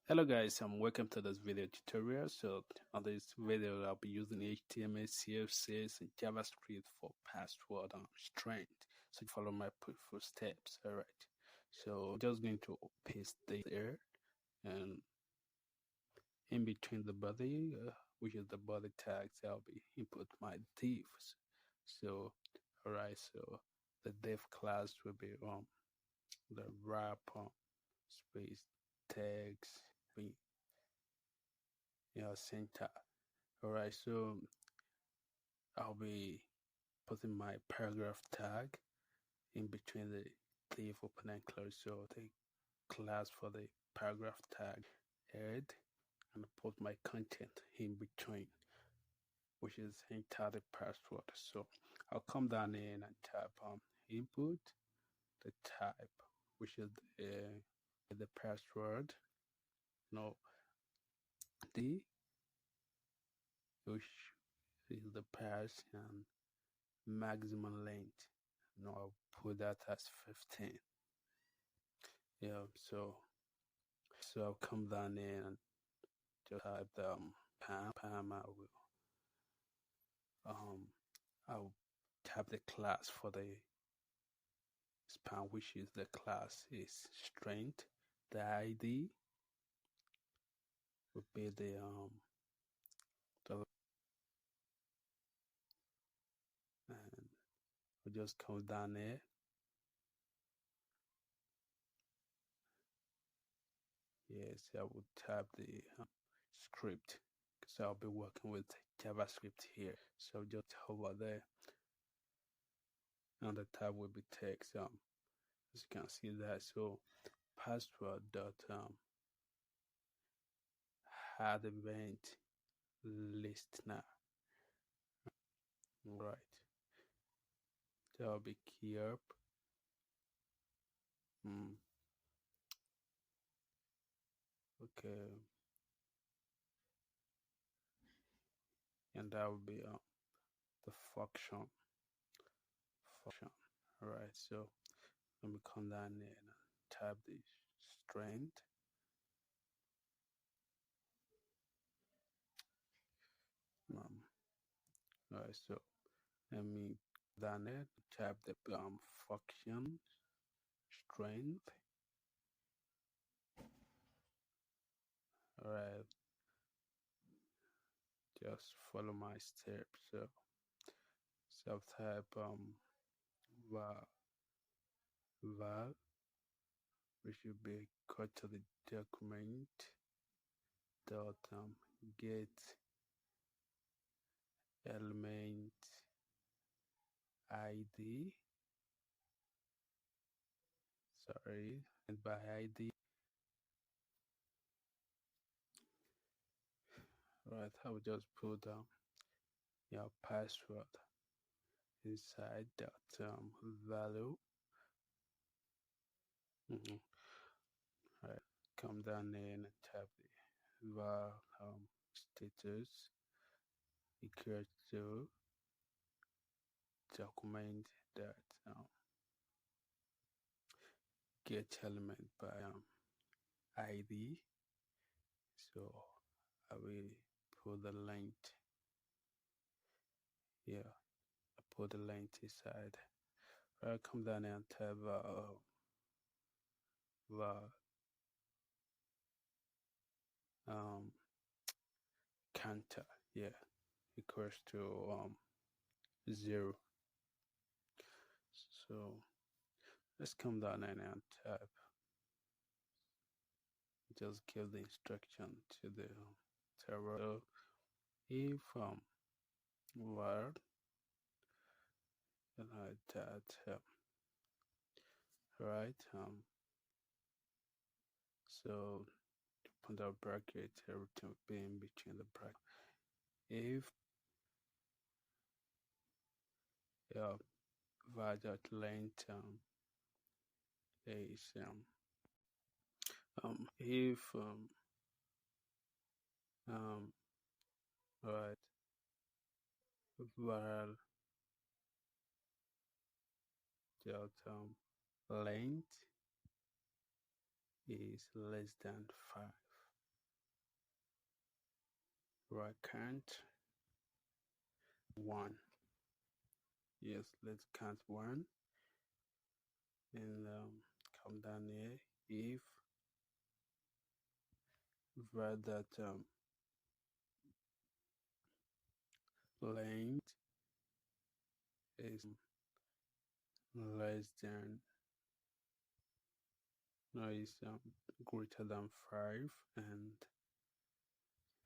Hello guys, welcome to this video tutorial. So on this video I'll be using HTML, CSS and JavaScript for password strength. So follow my footsteps. Alright. So I'm just going to paste this there, and in between the body, which is the body tags, I'll be input my divs. So alright, so the div class will be the wrap space tags center. Alright, so I'll be putting my paragraph tag in between the div open and close. So the class for the paragraph tag head, and put my content in between, which is enter the password. So I'll come down in and type input the type, which is the password. No, the which is the pass and maximum length. No, I'll put that as 15. Yeah, so I'll come down in and just type the Pam. I'll type the class for the span, which is the class is strength. The ID would be the and we'll just come down here. Yes, I will type the script, because I'll be working with JavaScript here. So just hover there, and the tab will be text. As you can see that. So password dot add event listener. Right. That'll be key up. Okay. And that will be the function. Alright, so let me come down there and type the strength. Alright, so let me down there type the function strength. Alright, just follow my steps. So type var, which should be cut to the document dot get element ID. Sorry, and by ID. Right, I will just put your password inside that value. Right, come down there and type the var status equal to document that get element by ID. So I will put the length. Yeah, I put the length inside. Right, come down and type var counter, yeah, equals to 0. So let's come down and type, just give the instruction to the server. So if var like that, right, so put the bracket, everything will be in between the bracket. If var dot length is if right, var dot length is less than 5. right count 1. Yes, let's count 1 and come down here. If that length is less than no is greater than 5, and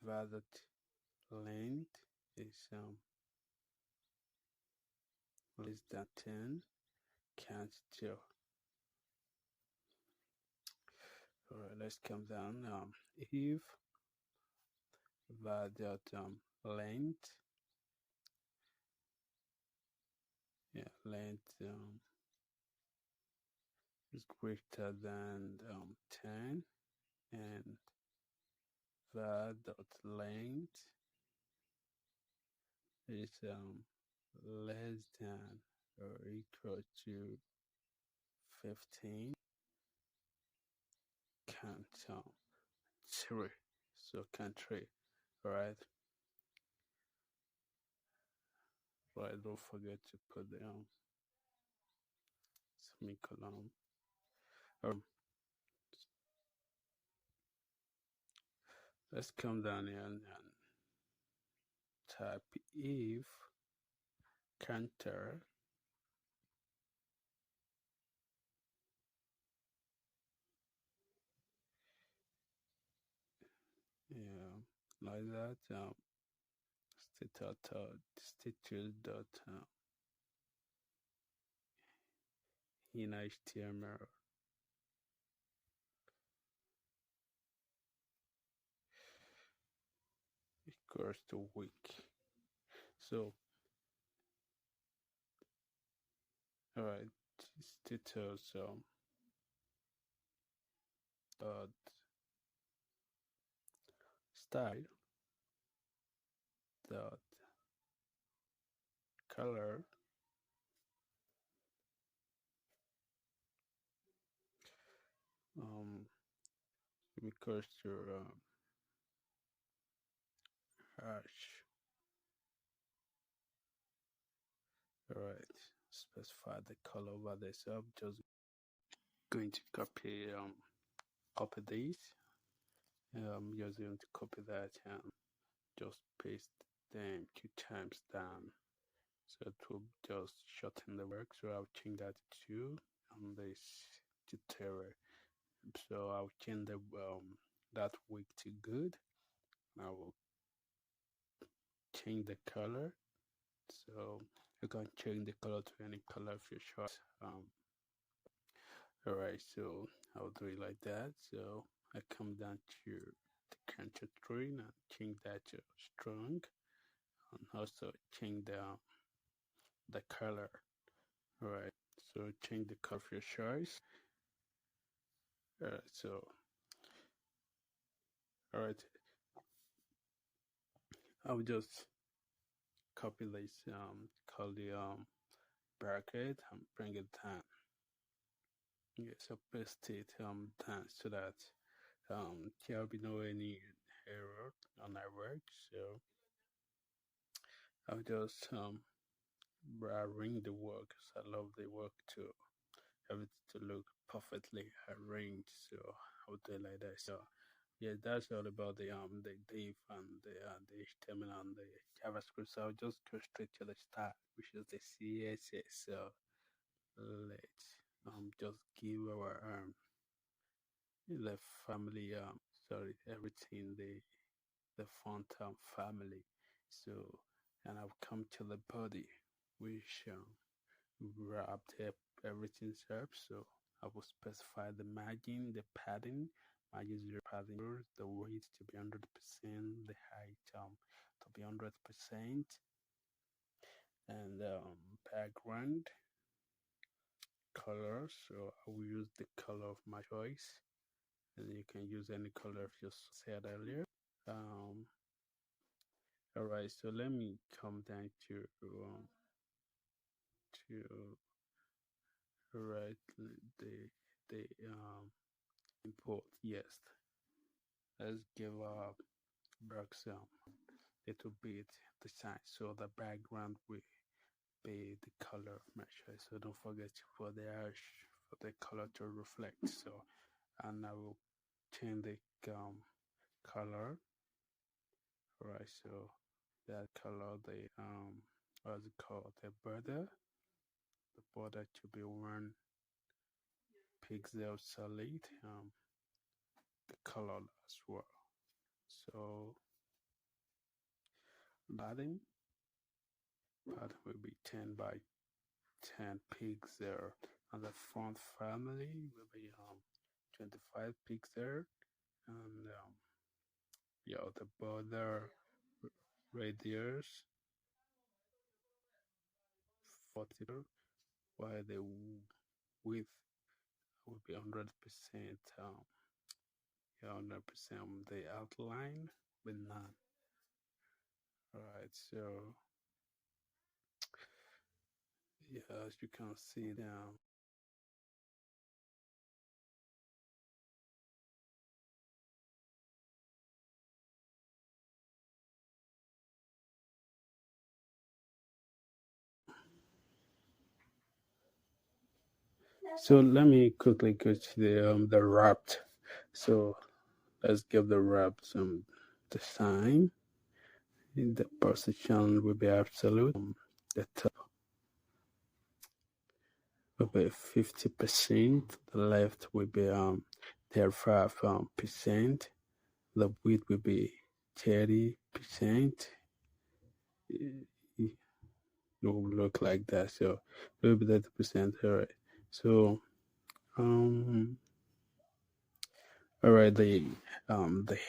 that length is less than 10, count 2. All right, let's come down. If that length, length is greater than 10, and that dot length is less than or equal to 15, count 3. So count 3. All right. Right, don't forget to put the semicolon. Let's come down here and type if counter like that status dot in HTML equals to week. So all right, status dot style dot color equals to hash. All right, specify the color over there. So I'm just going to copy this. Just going to copy that and just paste them 2 times down. So it will just shorten the work. So I'll change that to on this tutorial. So I'll change the that week to good. I will change the color. So you can change the color to any color if you choose. Alright, so I'll do it like that. So I come down to the counter tree and change that to strong, and also change the color. Alright, so change the color of your choice. Alright, I'll just copy this call the bracket and bring it down. Yeah, so paste it down so that there'll be no any error on our work. So I'll just arrange the work. So I love the work to have it to look perfectly arranged. So I'll do it like that. So yeah, that's all about the div and the HTML and the JavaScript. So I'll just go straight to the start, which is the CSS. So let's just give our the family sorry, everything the font family. So and I've come to the body, which wrapped up everything up. So I will specify the margin, the padding, margin 0, padding 0, the weight to be 100%, the height to be 100%, and background color. So I will use the color of my choice, and you can use any color you said earlier. All right, so let me come down to write the import. Yes, let's give a breakdown. little bit design. So the background will be the color measure. So don't forget to put the hash for the color to reflect. So and I will change the color. Right, so that color the what's it called, the border to be 1 pixel solid, the color as well. So padding will be 10 by 10 pixel, and the font family will be 25 pixel, and yeah, the border radius 40, while the width will be 100%. Yeah, 100% the outline with none. Right, so yeah, as you can see now. So let me quickly go to the wrapped. So let's give the wrap some design. The position will be absolute. The top will be 50%. The left will be 35%. The width will be 30%. It will look like that. So it will be 30%. All right. So all right, the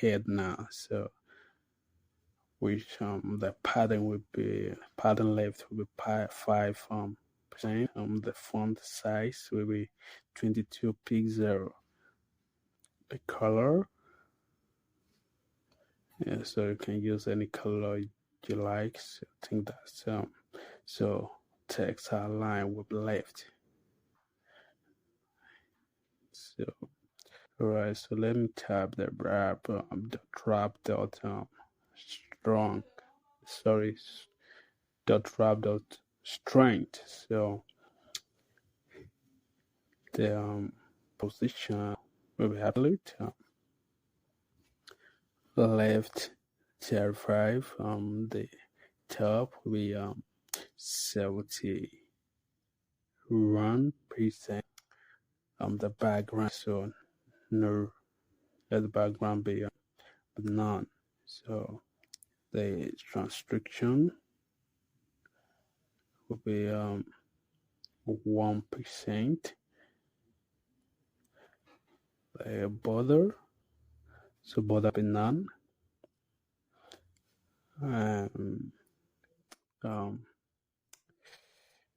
head now. So which the pattern will be pattern left will be 5%. The font size will be 22 pixel. The color, yeah, so you can use any color you like. So I think that's so text outline will be left. So all right, so let me tap the wrap the wrap dot strong sorry dot wrap dot strength. So the position will be absolute. Left 05, the top will be 71%. The background, so no, let the background be none. So the transcription will be 1%. The border, so border be none.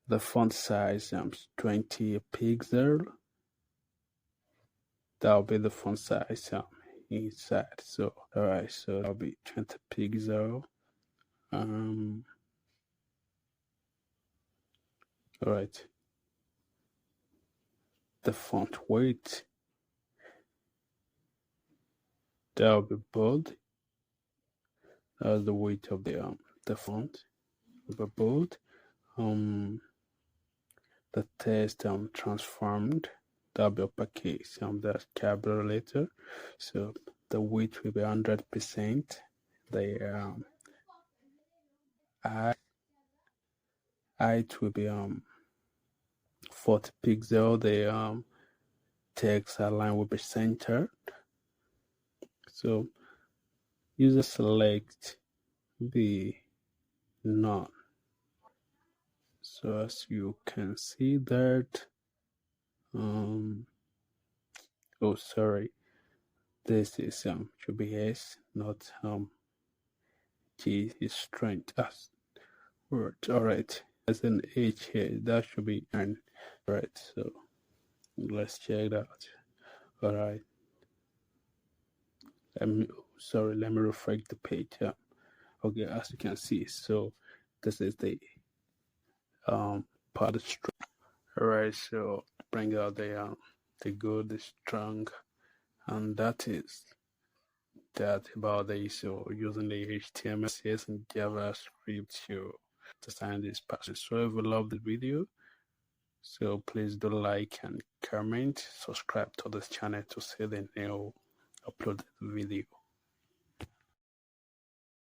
The font size 20 pixel. That'll be the font size inside. So all right, so that'll be 20 pixel. All right. The font weight, that'll be bold. That's the weight of the font will be bold. The text transformed, that'll be uppercase. That's capital letter. So the weight will be 100%. The height will be 40 pixel. The text outline will be centered. So user select the none. So as you can see that oh sorry, this is should be S, not G is strength as word. All right, as an H here, that should be N. All right, so let's check that out. All right, let me refresh the page. Okay, as you can see, so this is the part of strength. All right, so bring out the good, the strong, and that is that about this, so using the HTML, CSS, and JavaScript to design this passage. So if you love the video, so please do like and comment, subscribe to this channel to see the new uploaded video.